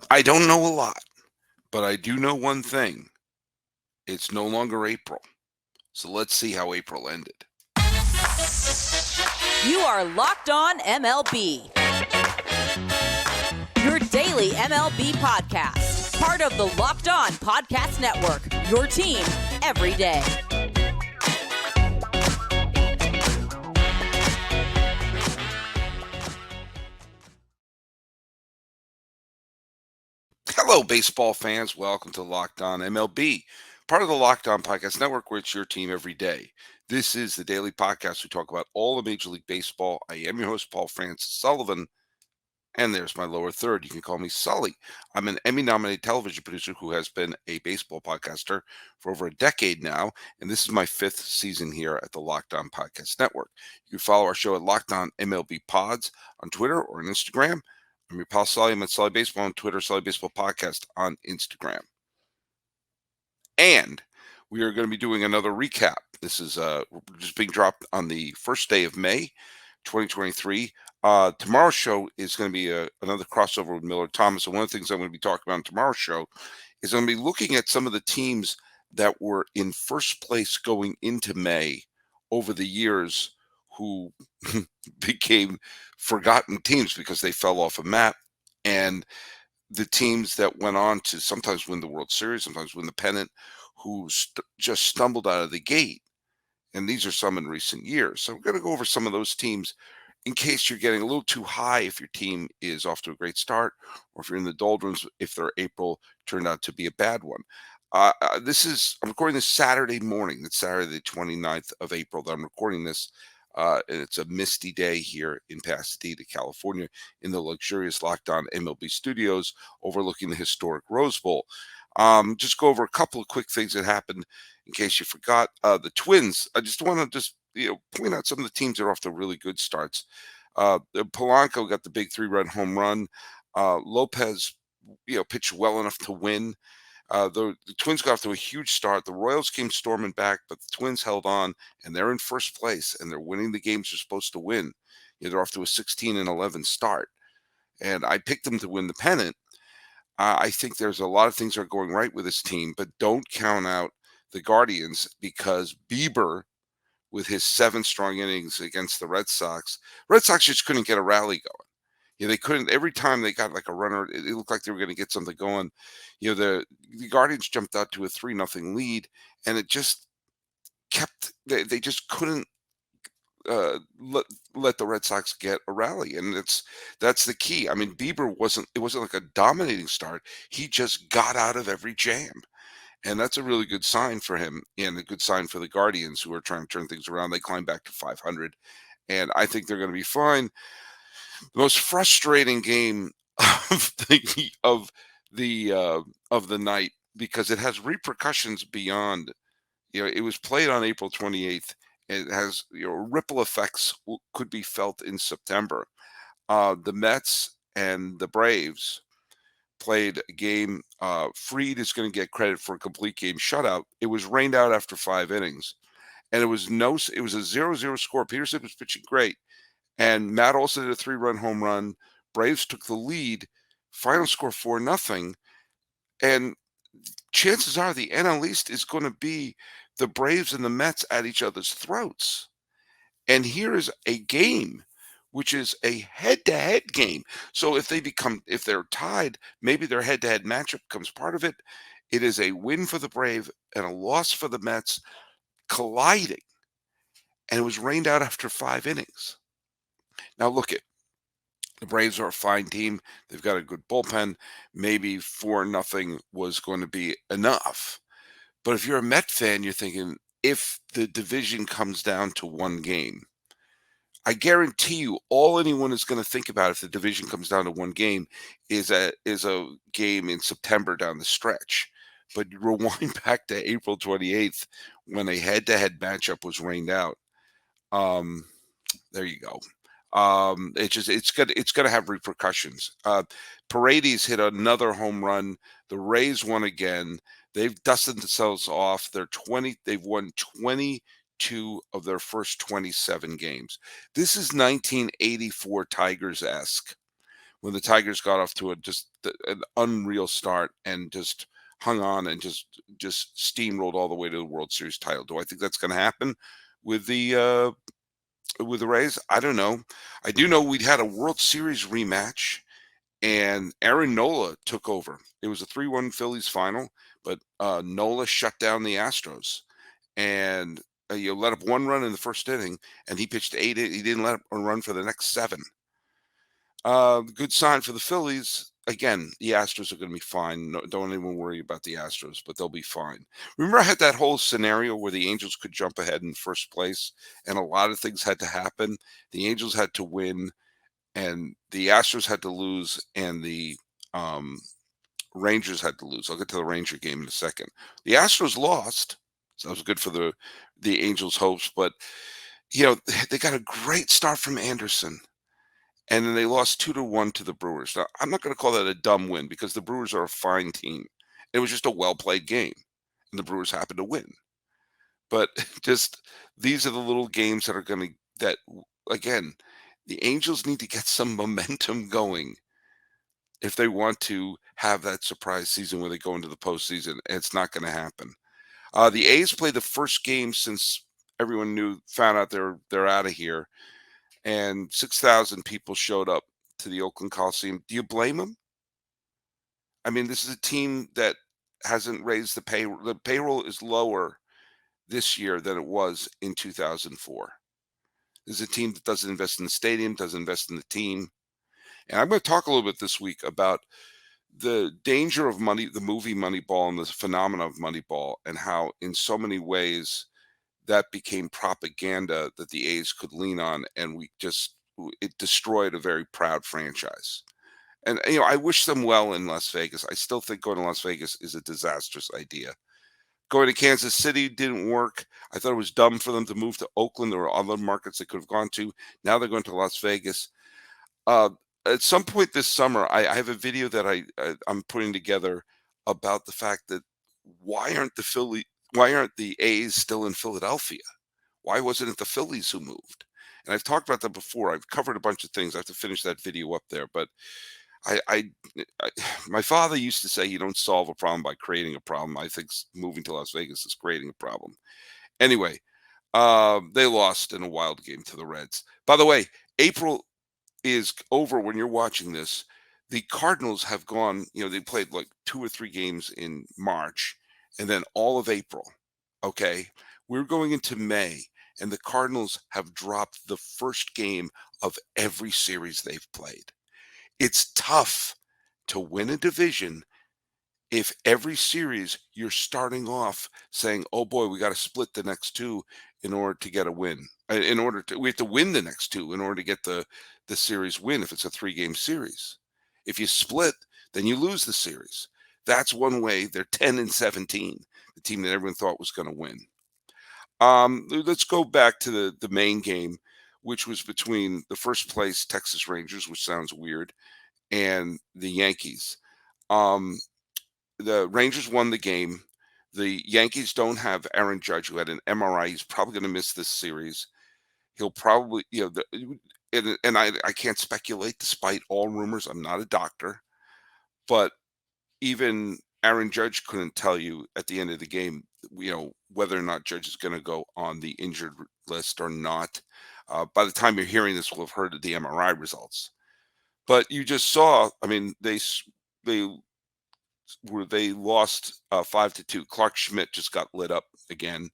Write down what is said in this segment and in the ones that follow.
I don't know a lot, but I do know one thing. It's no longer April. So let's see how April ended. You are Locked On MLB, your daily MLB podcast. Part of the Locked On Podcast Network, your team every day. Hello, baseball fans. Welcome to Locked On MLB, part of the Locked On Podcast Network, where it's your team every day. This is the daily podcast. We talk about all of Major League Baseball. I am your host, Paul Francis Sullivan, and there's my lower third. You can call me Sully. I'm an Emmy-nominated television producer who has been a baseball podcaster for over a decade now, and this is my fifth season here at the Locked On Podcast Network. You can follow our show at Locked On MLB Pods on Twitter or on Instagram. I'm your pal Sully. I'm at Sully Baseball on Twitter, Sully Baseball Podcast on Instagram. And we are going to be doing another recap. This is just being dropped on the first day of May, 2023. Tomorrow's show is going to be another crossover with Miller Thomas. And one of the things I'm going to be talking about on tomorrow's show is I'm going to be looking at some of the teams that were in first place going into May over the years who became forgotten teams because they fell off a map, and the teams that went on to sometimes win the World Series, sometimes win the pennant, who just stumbled out of the gate. And these are some in recent years. So we're going to go over some of those teams in case you're getting a little too high if your team is off to a great start, or if you're in the doldrums, if their April turned out to be a bad one. I'm recording this Saturday morning. It's Saturday, the 29th of April that I'm recording this. And it's a misty day here in Pasadena, California, in the luxurious Locked On MLB studios overlooking the historic Rose Bowl. Just go over a couple of quick things that happened in case you forgot. The Twins, I just want to point out some of the teams that are off to really good starts. Polanco got the big 3-run home run. Lopez, pitched well enough to win. The Twins got off to a huge start. The Royals came storming back, but the Twins held on, and they're in first place, and they're winning the games they're supposed to win. They're off to a 16-11 start, and I picked them to win the pennant. I think there's a lot of things that are going right with this team, but don't count out the Guardians because Bieber, with his 7 strong innings against the Red Sox just couldn't get a rally going. They couldn't. Every time they got like a runner, it looked like they were going to get something going. The Guardians jumped out to a 3-0 lead, and it just kept. They just couldn't let the Red Sox get a rally, and that's the key. I mean, Bieber it wasn't like a dominating start. He just got out of every jam, and that's a really good sign for him, and a good sign for the Guardians, who are trying to turn things around. They climbed back to 500, and I think they're going to be fine. The most frustrating game of the night, because it has repercussions beyond. It was played on April 28th. It has ripple effects could be felt in September. The Mets and the Braves played a game. Fried is going to get credit for a complete game shutout. It was rained out after 5 innings, and it was a 0-0 score. Peterson was pitching great, and Matt also did a 3-run home run. Braves took the lead. Final score 4-0. And chances are the NL East is going to be the Braves and the Mets at each other's throats. And here is a game, which is a head-to-head game. So if they're tied, maybe their head-to-head matchup becomes part of it. It is a win for the Brave and a loss for the Mets colliding. And it was rained out after 5 innings. Now look at the Braves are a fine team. They've got a good bullpen. Maybe 4-0 was going to be enough. But if you're a Met fan, you're thinking, if the division comes down to one game, I guarantee you all anyone is going to think about if the division comes down to one game is a game in September down the stretch. But rewind back to April 28th when a head-to-head matchup was rained out. There you go. It's gonna have repercussions. Paredes hit another home run. The Rays won again. They've dusted themselves off. They've won 22 of their first 27 games. This is 1984 Tigers-esque, when the Tigers got off to an unreal start and just hung on and just steamrolled all the way to the World Series title. Do I think that's going to happen with the Rays? I don't know. I do know we'd had a World Series rematch, and Aaron Nola took over. It was a 3-1 Phillies final, but Nola shut down the Astros, and you let up one run in the first inning, and he pitched 8. He didn't let up a run for the next 7. Good sign for the Phillies. Again, the Astros are going to be fine. No, don't even worry about the Astros, but they'll be fine. Remember, I had that whole scenario where the Angels could jump ahead in first place, and a lot of things had to happen. The Angels had to win, and the Astros had to lose, and the um, Rangers had to lose. I'll get to the Ranger game in a second. The Astros lost, so that was good for the Angels' hopes. But they got a great start from Anderson, and then they lost 2-1 to the Brewers. Now, I'm not going to call that a dumb win because the Brewers are a fine team. It was just a well played game, and the Brewers happened to win. But just these are the little games that are going to that again. The Angels need to get some momentum going if they want to have that surprise season where they go into the postseason. It's not going to happen. The A's played the first game since everyone found out they're out of here, and 6,000 people showed up to the Oakland Coliseum. Do you blame them? I mean, this is a team that hasn't raised the payroll. The payroll is lower this year than it was in 2004. This is a team that doesn't invest in the stadium, doesn't invest in the team. And I'm going to talk a little bit this week about the danger of money, the movie Moneyball, and the phenomena of Moneyball, and how in so many ways that became propaganda that the A's could lean on, and it destroyed a very proud franchise. And I wish them well in Las Vegas. I still think going to Las Vegas is a disastrous idea. Going to Kansas City didn't work. I thought it was dumb for them to move to Oakland. There were other markets they could have gone to. Now they're going to Las Vegas. Uh, at some point this summer, I have a video that I'm putting together about the fact that why aren't the A's still in Philadelphia? Why wasn't it the Phillies who moved? And I've talked about that before. I've covered a bunch of things. I have to finish that video up there. But I my father used to say you don't solve a problem by creating a problem. I think moving to Las Vegas is creating a problem. Anyway, they lost in a wild game to the Reds. By the way, April is over when you're watching this. The Cardinals have gone, they played like 2 or 3 games in March and then all of April. Okay. We're going into May, and the Cardinals have dropped the first game of every series they've played. It's tough to win a division if every series you're starting off saying, "Oh boy, we got to split the next 2 in order to get a win. We have to win the next 2 in order to get the series win if it's a 3-game series. If you split, then you lose the series." That's one way. They're 10-17, the team that everyone thought was going to win. Let's go back to the main game, which was between the first place Texas Rangers, which sounds weird, and the Yankees. Um, the Rangers won the game. The Yankees don't have Aaron Judge, who had an MRI. He's probably going to miss this series. He'll probably, and I can't speculate despite all rumors. I'm not a doctor, but even Aaron Judge couldn't tell you at the end of the game, whether or not Judge is going to go on the injured list or not. By the time you're hearing this, we'll have heard of the MRI results. But you just saw, I mean, they lost 5-2. Clark Schmidt just got lit up again.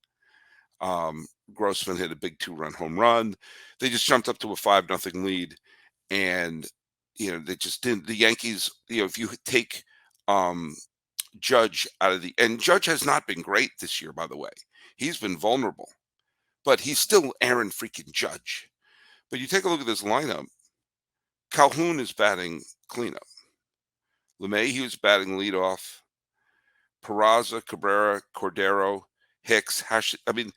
Grossman hit a big 2-run home run. They just jumped up to a 5-0 lead, and they just didn't. The Yankees, if you take Judge out of and Judge has not been great this year, by the way. He's been vulnerable, but he's still Aaron freaking Judge. But you take a look at this lineup. Calhoun is batting cleanup. LeMahieu is batting leadoff. Peraza, Cabrera, Cordero, Hicks, I mean,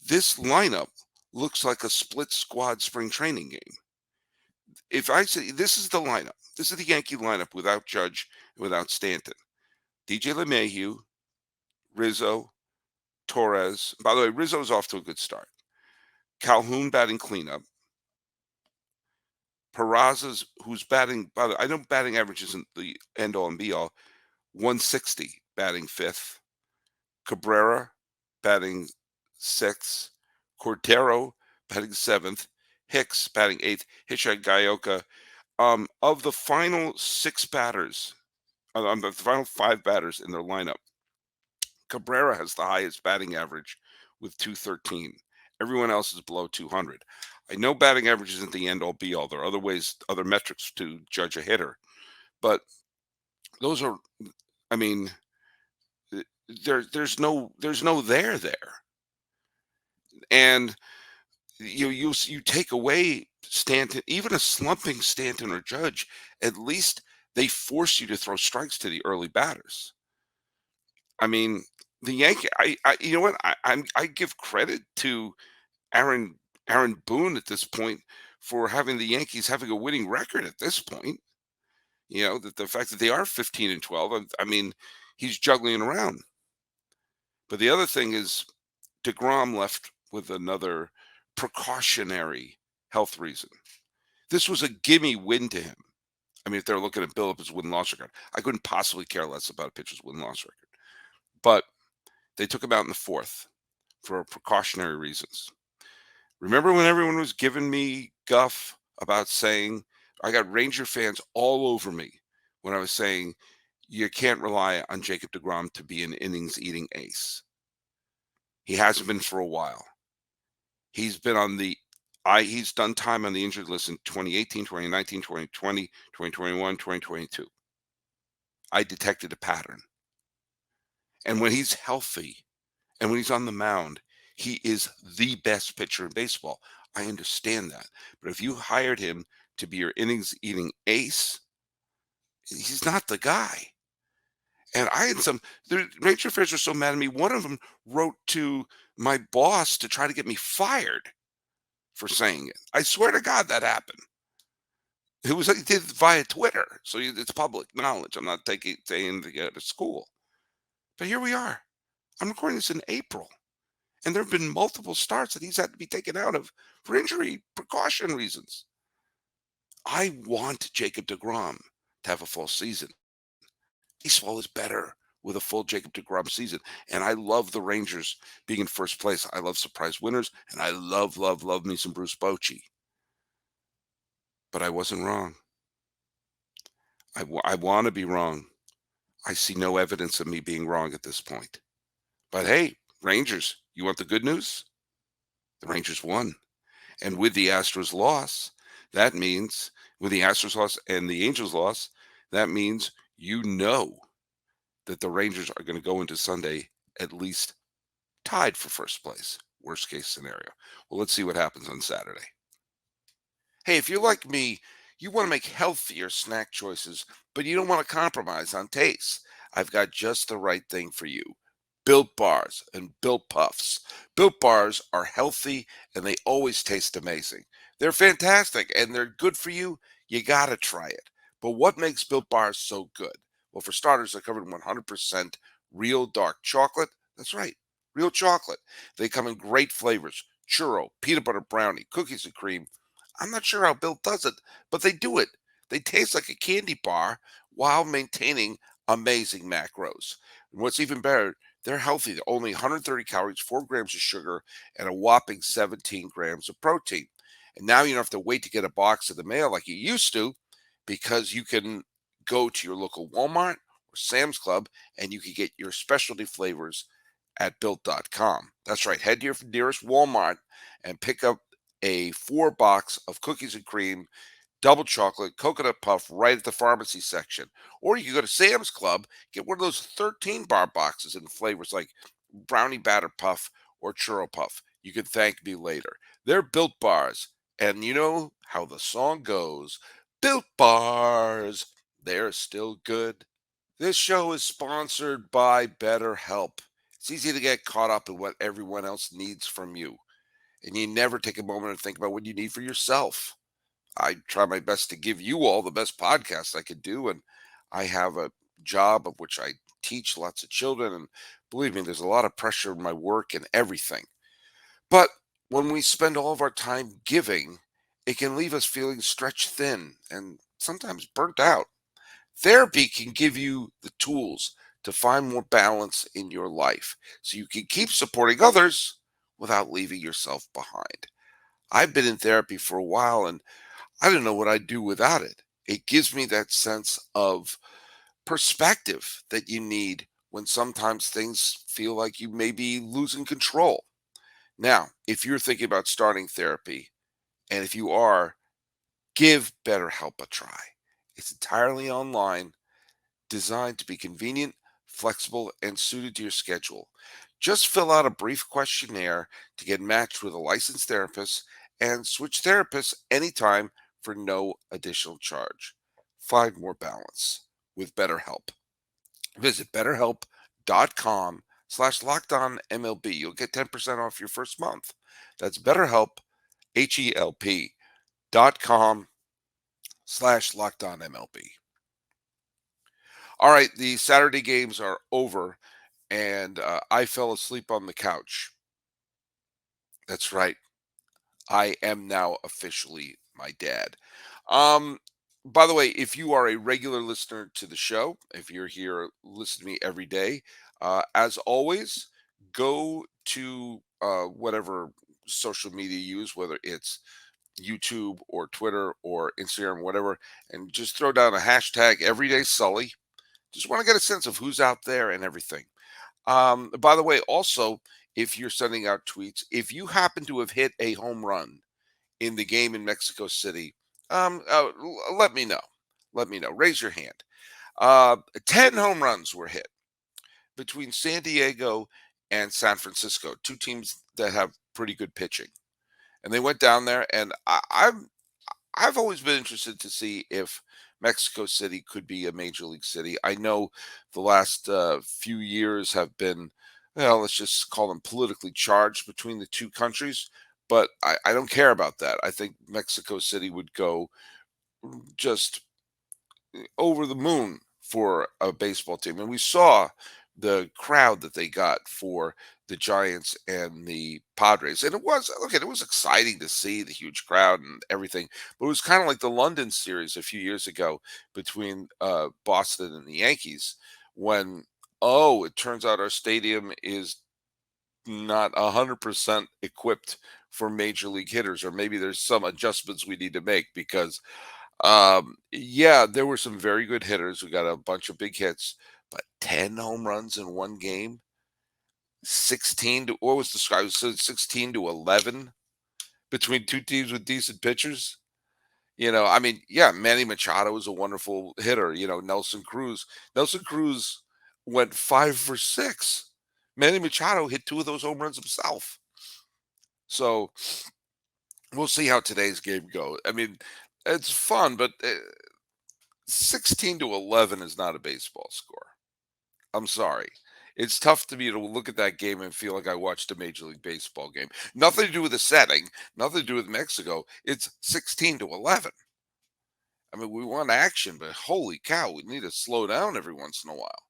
this lineup looks like a split squad spring training game. If I say this is the lineup, this is the Yankee lineup without Judge and without Stanton. DJ LeMahieu, Rizzo, Torres. By the way, Rizzo's off to a good start. Calhoun batting cleanup. Peraza's, who's batting, by the I know batting average isn't the end all and be all, 160 batting fifth. Cabrera batting sixth. Cordero batting seventh. Hicks batting eighth. Hisha Gaioka. Of the final six batters, the final five batters in their lineup, Cabrera has the highest batting average with 213. Everyone else is below 200. I know batting average isn't the end all be all. There are other ways, other metrics to judge a hitter, but those are, I mean, there's no there, and you take away Stanton, even a slumping Stanton or Judge, at least they force you to throw strikes to the early batters. I mean, the Yankee, you know what? I give credit to Aaron Aaron Boone at this point for having the Yankees having a winning record at this point. That the fact that they are 15 and 12, I mean, he's juggling around. But the other thing is DeGrom left with another precautionary health reason. This was a gimme win to him. I mean, if they're looking at build up his win loss record, I couldn't possibly care less about a pitcher's win loss record. But they took him out in the fourth for precautionary reasons. Remember when everyone was giving me guff about saying, I got Ranger fans all over me when I was saying you can't rely on Jacob DeGrom to be an innings eating ace. He hasn't been for a while. He's been on the he's done time on the injured list in 2018, 2019, 2020, 2021, 2022. I detected a pattern. And when he's healthy and when he's on the mound, he is the best pitcher in baseball. I understand that. But if you hired him to be your innings eating ace, he's not the guy. And I had the Ranger fans are so mad at me. One of them wrote to my boss to try to get me fired for saying it. I swear to God that happened. He did it via Twitter, so it's public knowledge. I'm not saying to get to school. But here we are. I'm recording this in April, and there have been multiple starts that he's had to be taken out of for injury precaution reasons. I want Jacob DeGrom to have a full season. Baseball is better with a full Jacob DeGrom season, and I love the Rangers being in first place. I love surprise winners, and I love me some Bruce Bochy. But I wasn't wrong. I want to be wrong. I see no evidence of me being wrong at this point. But hey, Rangers, you want the good news? The Rangers won. And with the Astros loss, that means with the Astros loss and the Angels loss, that means that the Rangers are going to go into Sunday at least tied for first place. Worst case scenario. Well, let's see what happens on Saturday. Hey, if you're like me, you want to make healthier snack choices, but you don't want to compromise on taste. I've got just the right thing for you. Built Bars and Built Puffs. Built Bars are healthy and they always taste amazing. They're fantastic and they're good for you. You got to try it. But what makes Built Bars so good? Well, for starters, they're covered in 100% real dark chocolate. That's right, real chocolate. They come in great flavors: churro, peanut butter brownie, cookies and cream. I'm not sure how Built does it, but they do it. They taste like a candy bar while maintaining amazing macros. And what's even better, they're healthy. They're only 130 calories, 4 grams of sugar, and a whopping 17 grams of protein. And now you don't have to wait to get a box in the mail like you used to, because you can go to your local Walmart or Sam's Club and you can get your specialty flavors at built.com. That's right. Head to your nearest Walmart and pick up a 4 box of cookies and cream, double chocolate, coconut puff right at the pharmacy section. Or you can go to Sam's Club, get one of those 13 bar boxes in flavors like brownie batter puff or churro puff. You can thank me later. They're Built Bars. And you know how the song goes: Built Bars, they're still good. This show is sponsored by BetterHelp. It's easy to get caught up in what everyone else needs from you, and you never take a moment to think about what you need for yourself. I try my best to give you all the best podcasts I could do, and I have a job of which I teach lots of children, and believe me, there's a lot of pressure in my work and everything. But when we spend all of our time giving it can leave us feeling stretched thin and sometimes burnt out. Therapy can give you the tools to find more balance in your life so you can keep supporting others without leaving yourself behind. I've been in therapy for a while and I don't know what I'd do without it. It gives me that sense of perspective that you need when sometimes things feel like you may be losing control. Now, if you're thinking about starting therapy, and if you are, give BetterHelp a try. It's entirely online, designed to be convenient, flexible, and suited to your schedule. Just fill out a brief questionnaire to get matched with a licensed therapist and switch therapists anytime for no additional charge. Find more balance with BetterHelp. Visit betterhelp.com/lockedonmlb. You'll get 10% off your first month. That's BetterHelp, HELP.com/lockedonmlb. All right, the Saturday games are over, and I fell asleep on the couch. That's right. I am now officially my dad. Um, by the way, if you are a regular listener to the show, if you're here listening to me every day, as always, go to whatever social media you use, whether it's YouTube or Twitter or Instagram, whatever, and just throw down a hashtag Everyday Sully. Just want to get a sense of who's out there and everything. By the way, also, if you're sending out tweets, if you happen to have hit a home run in the game in Mexico City, let me know. Let me know. Raise your hand. 10 home runs were hit between San Diego and San Francisco, two teams that have pretty good pitching. And they went down there, and I've always been interested to see if Mexico City could be a major league city. I know the last few years have been, well, let's just call them politically charged between the two countries, but I don't care about that. I think Mexico City would go just over the moon for a baseball team. And we saw the crowd that they got for the Giants and the Padres. And it was, look, it was exciting to see the huge crowd and everything. But it was kind of like the London series a few years ago between Boston and the Yankees when, oh, it turns out our stadium is not 100% equipped for major league hitters, or maybe there's some adjustments we need to make because yeah, there were some very good hitters. We got a bunch of big hits, but 10 home runs in one game, 16 to what was the score? I was 16 to 11 between two teams with decent pitchers. I mean, yeah, Manny Machado was a wonderful hitter. Nelson Cruz went 5 for 6. Manny Machado hit 2 of those home runs himself. So we'll see how today's game goes. I mean, it's fun, but 16 to 11 is not a baseball score. I'm sorry. It's tough to me to look at that game and feel like I watched a Major League Baseball game. Nothing to do with the setting, nothing to do with Mexico. It's 16 to 11. I mean, we want action, but holy cow, we need to slow down every once in a while.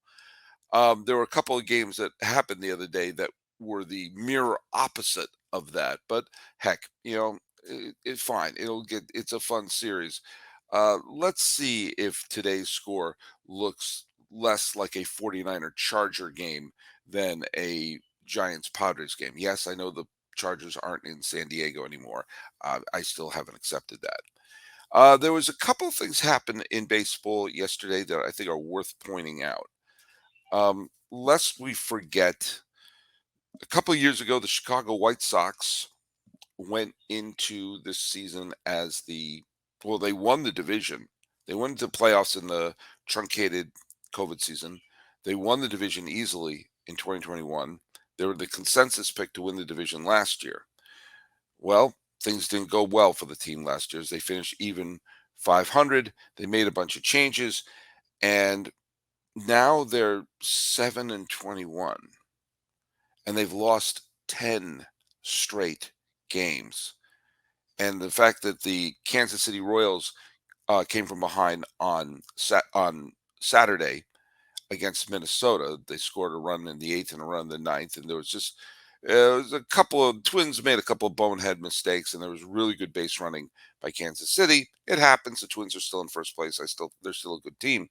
There were a couple of games that happened the other day that were the mirror opposite of that. But heck, it's fine. It's a fun series. Let's see if today's score looks less like a 49er Charger game than a Giants Padres game. Yes, I know the Chargers aren't in San Diego anymore. I still haven't accepted that. There was a couple of things happened in baseball yesterday that I think are worth pointing out. Lest we forget, a couple of years ago, the Chicago White Sox went into this season as they won the division. They went into playoffs in the truncated COVID season. They won the division easily in 2021. They were the consensus pick to win the division last year. Well, things didn't go well for the team last year as they finished even 500. They made a bunch of changes, and now they're 7-21, and they've lost 10 straight games. And the fact that the Kansas City Royals came from behind on Saturday against Minnesota, they scored a run in the eighth and a run in the ninth, and there was just It was a couple of Twins made a couple of bonehead mistakes, and there was really good base running by Kansas City. It happens. The Twins are still in first place. They're still a good team.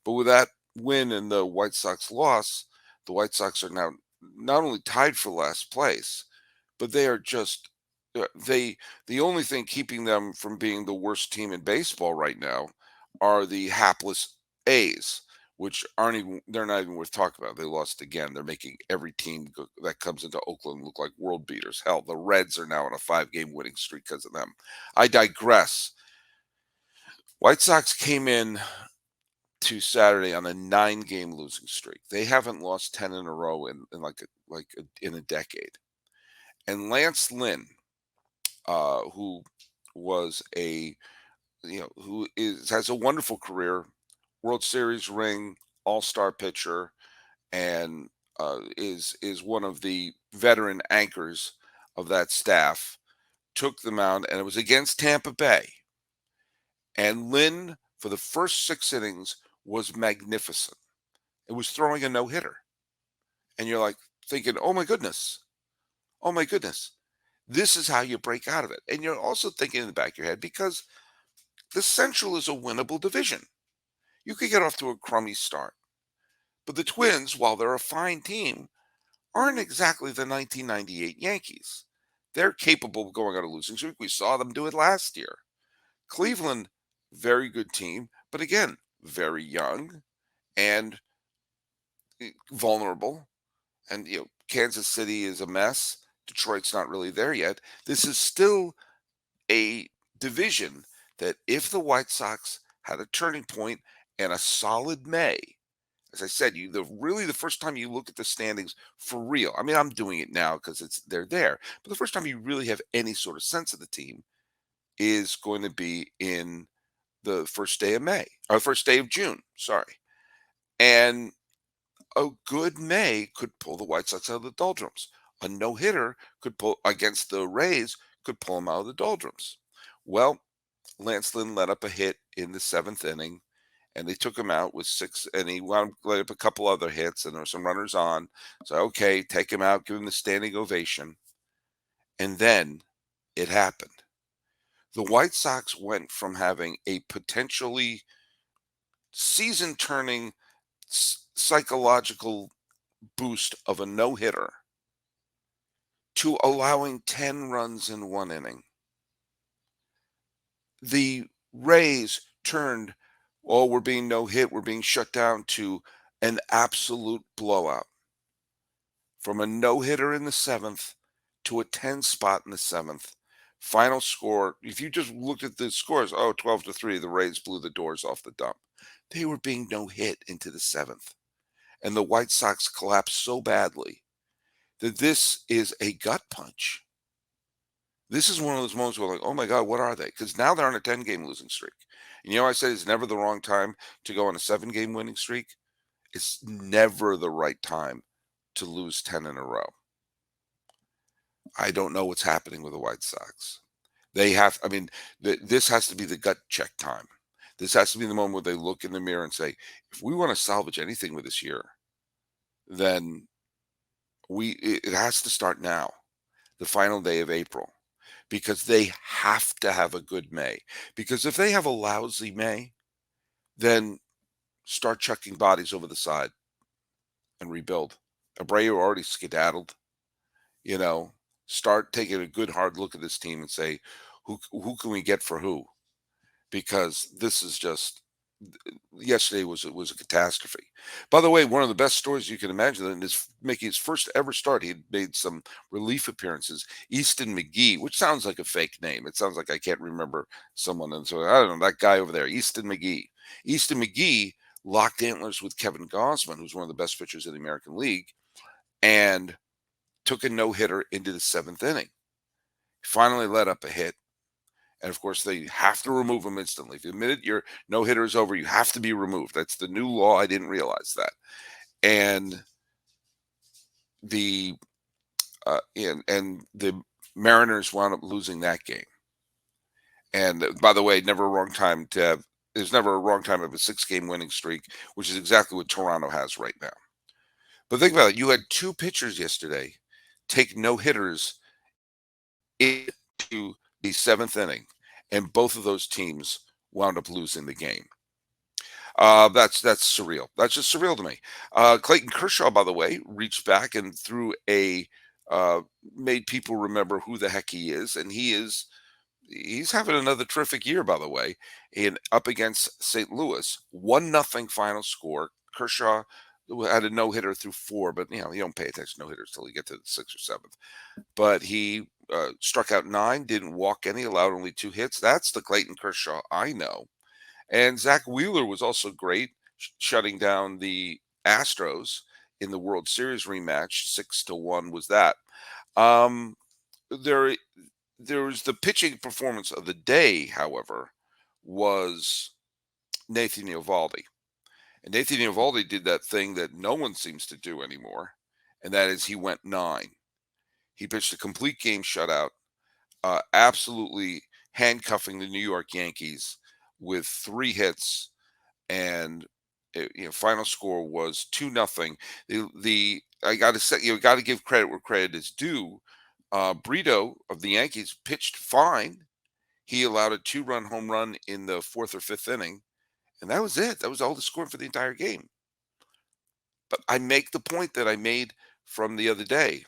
But with that win and the White Sox loss, the White Sox are now not only tied for last place, but they are just they the only thing keeping them from being the worst team in baseball right now are the hapless A's, which aren't even they're not even worth talking about. They lost again. They're making every team that comes into Oakland look like world beaters. Hell, the Reds are now on a 5-game winning streak because of them. I digress. White Sox came in to Saturday on a 9-game losing streak. They haven't lost 10 in a row in in a decade. And Lance Lynn, who was a who is has a wonderful career, World Series ring, All-Star pitcher, and is one of the veteran anchors of that staff. Took the mound, and it was against Tampa Bay. And Lynn, for the first 6 innings, was magnificent. It was throwing a no hitter, and you're like thinking, oh my goodness, this is how you break out of it. And you're also thinking in the back of your head because the Central is a winnable division. You could get off to a crummy start. But the Twins, while they're a fine team, aren't exactly the 1998 Yankees. They're capable of going on a losing streak. We saw them do it last year. Cleveland, very good team, but again, very young and vulnerable. And Kansas City is a mess. Detroit's not really there yet. This is still a division that if the White Sox had a turning point and a solid May, as I said, really the first time you look at the standings for real. I mean, I'm doing it now because they're there, but the first time you really have any sort of sense of the team is going to be in the first day of May or first day of June. Sorry, and a good May could pull the White Sox out of the doldrums. A no hitter could pull against the Rays could pull them out of the doldrums. Well, Lance Lynn let up a hit in the 7th inning, and they took him out with 6, and he let up a couple other hits, and there were some runners on. So, okay, take him out, give him the standing ovation. And then it happened. The White Sox went from having a potentially season-turning psychological boost of a no-hitter to allowing 10 runs in 1 inning. The Rays turned, oh, we're being no hit, we're being shut down, to an absolute blowout. From a no hitter in the 7th to a 10 spot in the 7th. Final score, if you just looked at the scores, 12-3, the Rays blew the doors off the dump. They were being no hit into the 7th. And the White Sox collapsed so badly that this is a gut punch. This is one of those moments where, like, oh my God, what are they? Because now they're on a 10-game losing streak. And I said it's never the wrong time to go on a 7-game winning streak. It's never the right time to lose 10 in a row. I don't know what's happening with the White Sox. This has to be the gut check time. This has to be the moment where they look in the mirror and say, if we want to salvage anything with this year, then it has to start now, the final day of April, because they have to have a good May. Because if they have a lousy May, then start chucking bodies over the side and rebuild. Abreu already skedaddled. Start taking a good hard look at this team and say, who can we get for who? Because this is just yesterday was a catastrophe. By the way, one of the best stories you can imagine, and is making his first ever start. He had made some relief appearances. Easton McGee, which sounds like a fake name. It sounds like I can't remember someone, and so I don't know that guy over there, Easton McGee. Easton McGee locked antlers with Kevin Gausman, who's one of the best pitchers in the American League, and took a no-hitter into the 7th inning. Finally let up a hit. And of course, they have to remove him instantly. If the minute your no-hitter is over, you have to be removed. That's the new law. I didn't realize that. And the the Mariners wound up losing that game. And by the way, never a wrong time to have. There's never a wrong time to have a 6-game winning streak, which is exactly what Toronto has right now. But think about it. You had 2 pitchers yesterday take no hitters into the seventh inning, and both of those teams wound up losing the game. That's surreal. That's just surreal to me. Clayton Kershaw, by the way, reached back and threw a uh, made people remember who the heck he is, and he's having another terrific year, by the way, in up against St. Louis. 1-0 final score. Kershaw had a no hitter through four, but you don't pay attention to no hitters till you get to the sixth or seventh. But he struck out nine, didn't walk any, allowed only two hits. That's the Clayton Kershaw I know. And Zach Wheeler was also great, shutting down the Astros in the World Series rematch. 6-1 was that. Um, there, there was the pitching performance of the day, however, was Nathan Eovaldi. And Nathan Eovaldi did that thing that no one seems to do anymore, and that is he went nine. He pitched a complete game shutout, absolutely handcuffing the New York Yankees with three hits, and final score was 2-0. The I got to say, got to give credit where credit is due. Brito of the Yankees pitched fine. He allowed a two-run home run in the fourth or fifth inning, and that was it. That was all the score for the entire game. But I make the point that I made from the other day.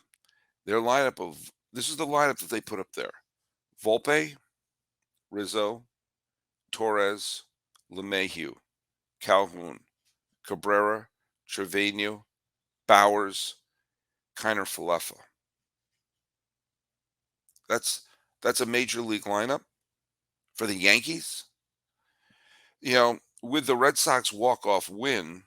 Their lineup of this is the lineup that they put up there: Volpe, Rizzo, Torres, LeMahieu, Calhoun, Cabrera, Trevino, Bowers, Kiner Falefa. That's that's a major league lineup for the Yankees. With the Red Sox walk-off win,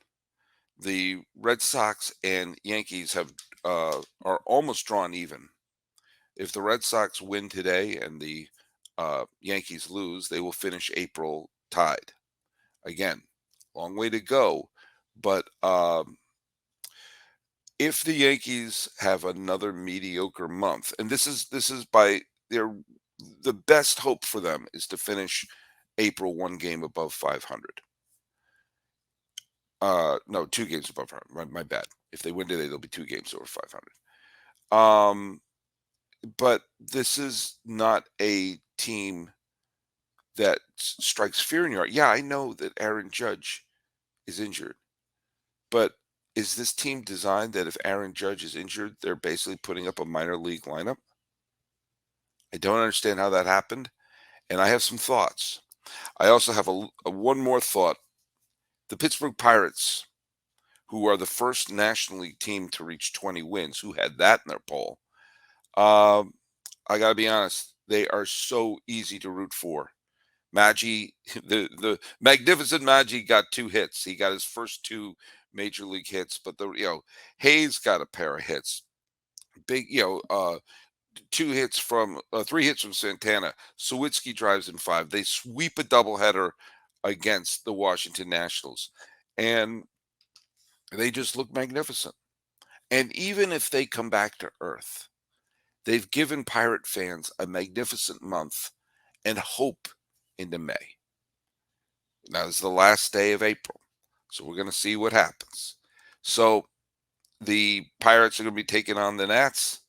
the Red Sox and Yankees are almost drawn even. If the Red Sox win today and the Yankees lose, they will finish April tied. Again, long way to go, but if the Yankees have another mediocre month, and this is by their the best hope for them is to finish April one game above 500. No, two games above 500. My bad. If they win today, there'll be two games over 500. But this is not a team that strikes fear in your heart. Yeah, I know that Aaron Judge is injured, but is this team designed that if Aaron Judge is injured, they're basically putting up a minor league lineup? I don't understand how that happened, and I have some thoughts. I also have a one more thought. The Pittsburgh Pirates, who are the first National League team to reach 20 wins, who had that in their poll. Um, I got to be honest, they are so easy to root for. Maggi, the magnificent Maggi got two hits. He got his first two major league hits, but Hayes got a pair of hits. Big, two hits from three hits from Santana. Sawitsky drives in five. They sweep a doubleheader against the Washington Nationals, and they just look magnificent. And even if they come back to earth, they've given Pirate fans a magnificent month and hope into May. Now is the last day of April, so we're going to see what happens. So the Pirates are going to be taking on the Nats,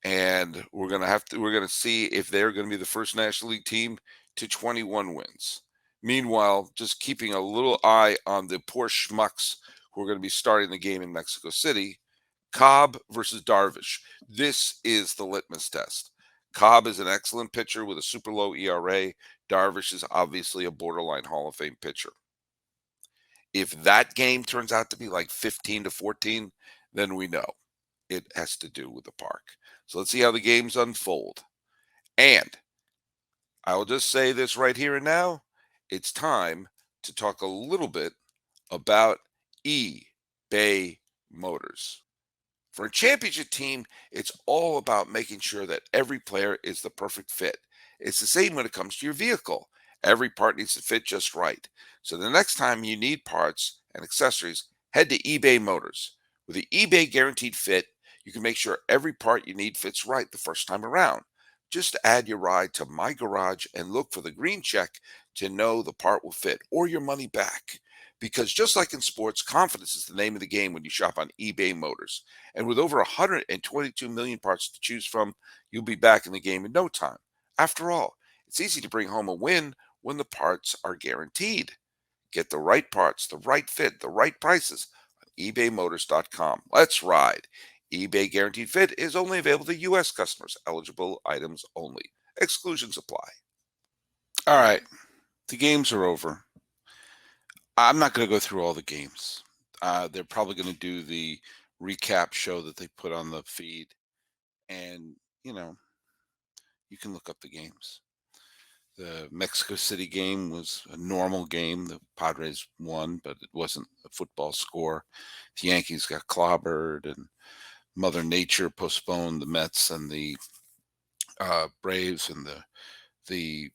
and we're going to see if they're going to be the first National League team to 21 wins. Meanwhile, just keeping a little eye on the poor schmucks who are going to be starting the game in Mexico City. Cobb versus Darvish. This is the litmus test. Cobb is an excellent pitcher with a super low ERA. Darvish is obviously a borderline Hall of Fame pitcher. If that game turns out to be like 15-14, then we know it has to do with the park. So let's see how the games unfold. And I will just say this right here and now. It's time to talk a little bit about eBay Motors. For a championship team, it's all about making sure that every player is the perfect fit. It's the same when it comes to your vehicle. Every part needs to fit just right. So the next time you need parts and accessories, head to eBay Motors. With the eBay Guaranteed Fit, you can make sure every part you need fits right the first time around. Just add your ride to My Garage and look for the green check to know the part will fit or your money back. Because just like in sports, confidence is the name of the game when you shop on eBay Motors. And with over 122 million parts to choose from, you'll be back in the game in no time. After all, it's easy to bring home a win when the parts are guaranteed. Get the right parts, the right fit, the right prices on ebaymotors.com. Let's ride. eBay Guaranteed Fit is only available to U.S. customers. Eligible items only. Exclusions apply. All right, the games are over. I'm not going to go through all the games. They're probably going to do the recap show that they put on the feed. And, you can look up the games. The Mexico City game was a normal game. The Padres won, but it wasn't a football score. The Yankees got clobbered, and Mother Nature postponed the Mets and the Braves, and the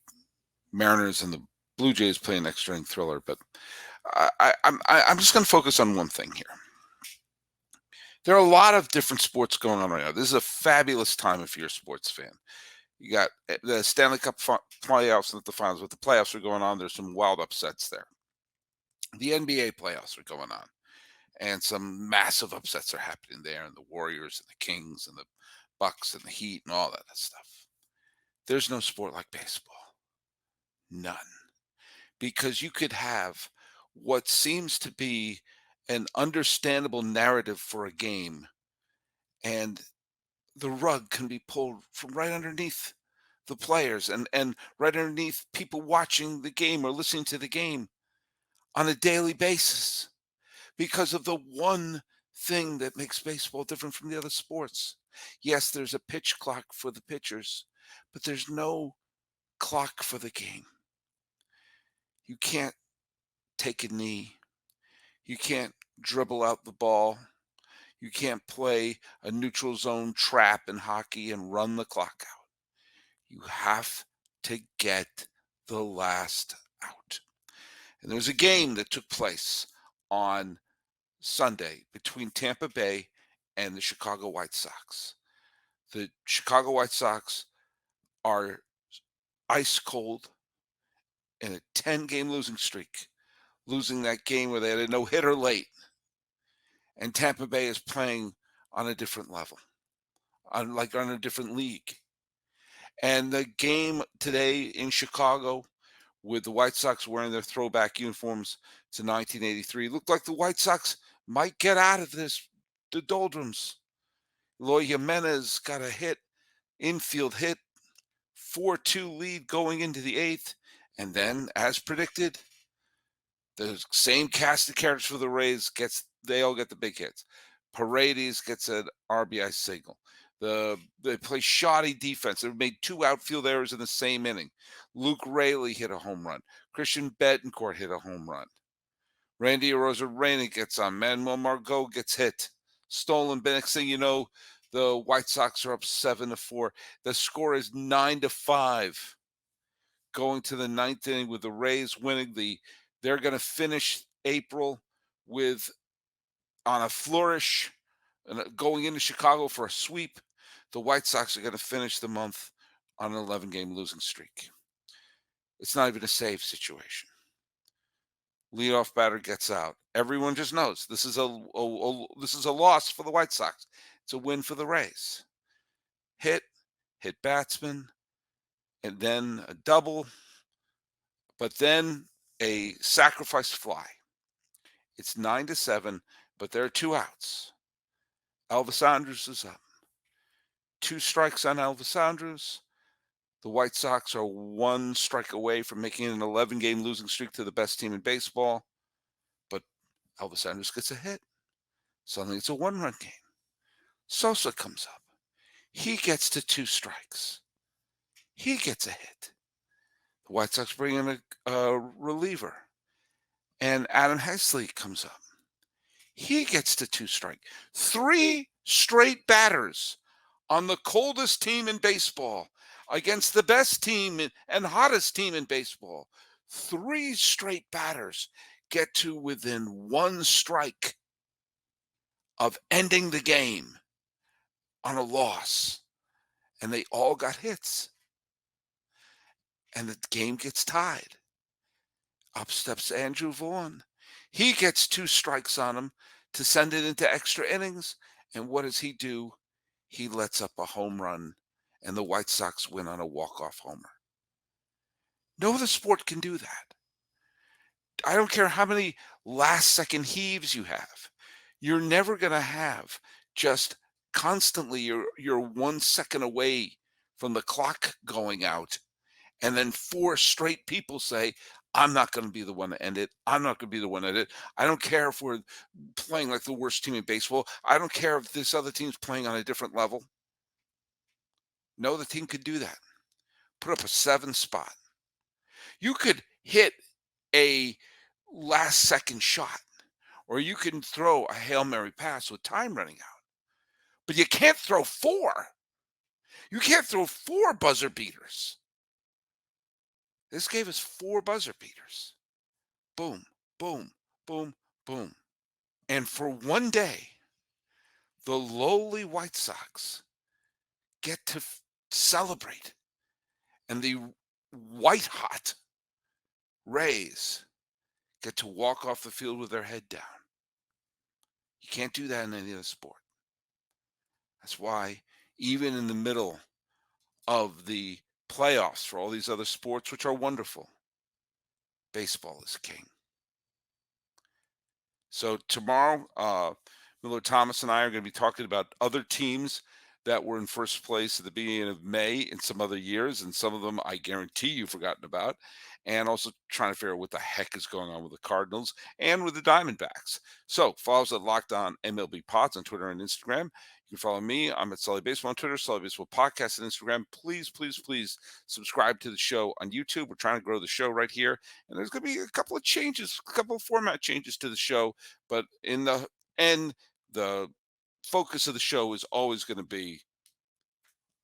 Mariners and the Blue Jays play an extra inning thriller. But I'm just going to focus on one thing here. There are a lot of different sports going on right now. This is a fabulous time if you're a sports fan. You got the Stanley Cup playoffs and the finals. With the playoffs are going on, there's some wild upsets there. The NBA playoffs are going on, and some massive upsets are happening there. And the Warriors and the Kings and the Bucks and the Heat and all that stuff. There's no sport like baseball. None. Because you could have what seems to be an understandable narrative for a game, and the rug can be pulled from right underneath the players and right underneath people watching the game or listening to the game on a daily basis because of the one thing that makes baseball different from the other sports. Yes, there's a pitch clock for the pitchers, but there's no clock for the game. You can't take a knee. You can't dribble out the ball. You can't play a neutral zone trap in hockey and run the clock out. You have to get the last out. And there's a game that took place on Sunday between Tampa Bay and the Chicago White Sox. The Chicago White Sox are ice cold in a 10-game losing streak, losing that game where they had a no-hitter late. And Tampa Bay is playing on a different level, on a different league. And the game today in Chicago, with the White Sox wearing their throwback uniforms to 1983, looked like the White Sox might get out of the doldrums. Eloy Jimenez got a infield hit, 4-2 lead going into the eighth. And then, as predicted, the same cast of characters for the Rays they all get the big hits. Paredes gets an RBI single. They play shoddy defense. They made 2 outfield errors in the same inning. Luke Raley hit a home run. Christian Betancourt hit a home run. Randy Arozarena gets on. Manuel Margot gets hit. Stolen. Next thing you know, the White Sox are up 7-4. The score is 9-5. Going to the ninth inning with the Rays winning. They're going to finish April on a flourish, and going into Chicago for a sweep. The White Sox are going to finish the month on an 11-game losing streak. It's not even a save situation. Leadoff batter gets out. Everyone just knows this is a loss for the White Sox. It's a win for the Rays. Hit batsman, and then a double, but then a sacrifice fly. It's 9-7, but there are 2 outs. Elvis Andrus is up. 2 strikes on Elvis Andrus. The White Sox are 1 strike away from making an 11-game losing streak to the best team in baseball. But Elvis Andrus gets a hit. Suddenly it's a 1-run game. Sosa comes up. He gets to 2 strikes. He gets a hit. The White Sox bring in a reliever. And Adam Hesley comes up. He gets to 2 strikes. 3 straight batters on the coldest team in baseball against the best team and hottest team in baseball. 3 straight batters get to within 1 strike of ending the game on a loss. And they all got hits. And the game gets tied. Up steps Andrew Vaughn. He gets 2 strikes on him to send it into extra innings, and what does he do? He lets up a home run, and the White Sox win on a walk-off homer. No other sport can do that. I don't care how many last-second heaves you have. You're never gonna have just constantly you're 1 second away from the clock going out, and then 4 straight people say, "I'm not gonna be the one to end it. I'm not gonna be the one to end it. I don't care if we're playing like the worst team in baseball. I don't care if this other team's playing on a different level." No other team could do that. Put up a 7 spot. You could hit a last-second shot, or you can throw a Hail Mary pass with time running out, but you can't throw 4. You can't throw 4 buzzer beaters. This gave us 4 buzzer beaters. Boom, boom, boom, boom. And for one day, the lowly White Sox get to celebrate, and the white hot Rays get to walk off the field with their head down. You can't do that in any other sport. That's why, even in the middle of the playoffs for all these other sports, which are wonderful, baseball is king. So tomorrow, Miller Thomas and I are going to be talking about other teams that were in first place at the beginning of May in some other years, and some of them I guarantee you've forgotten about, and also trying to figure out what the heck is going on with the Cardinals and with the Diamondbacks. So follow us at Locked On MLB Pods on Twitter and Instagram. You can follow me. I'm at Sully Baseball on Twitter, Sully Baseball Podcast on Instagram. Please, please, please subscribe to the show on YouTube. We're trying to grow the show right here, and there's going to be a couple of changes, a couple of format changes to the show, but in the end, the focus of the show is always going to be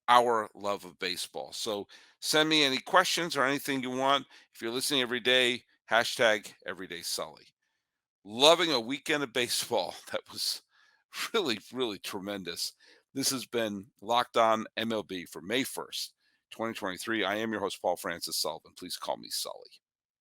our love of baseball. So send me any questions or anything you want. If you're listening every day, hashtag Everyday Sully. Loving a weekend of baseball that was really, really tremendous. This has been Locked On MLB for May 1st, 2023. I am your host, Paul Francis Sullivan. Please call me Sully.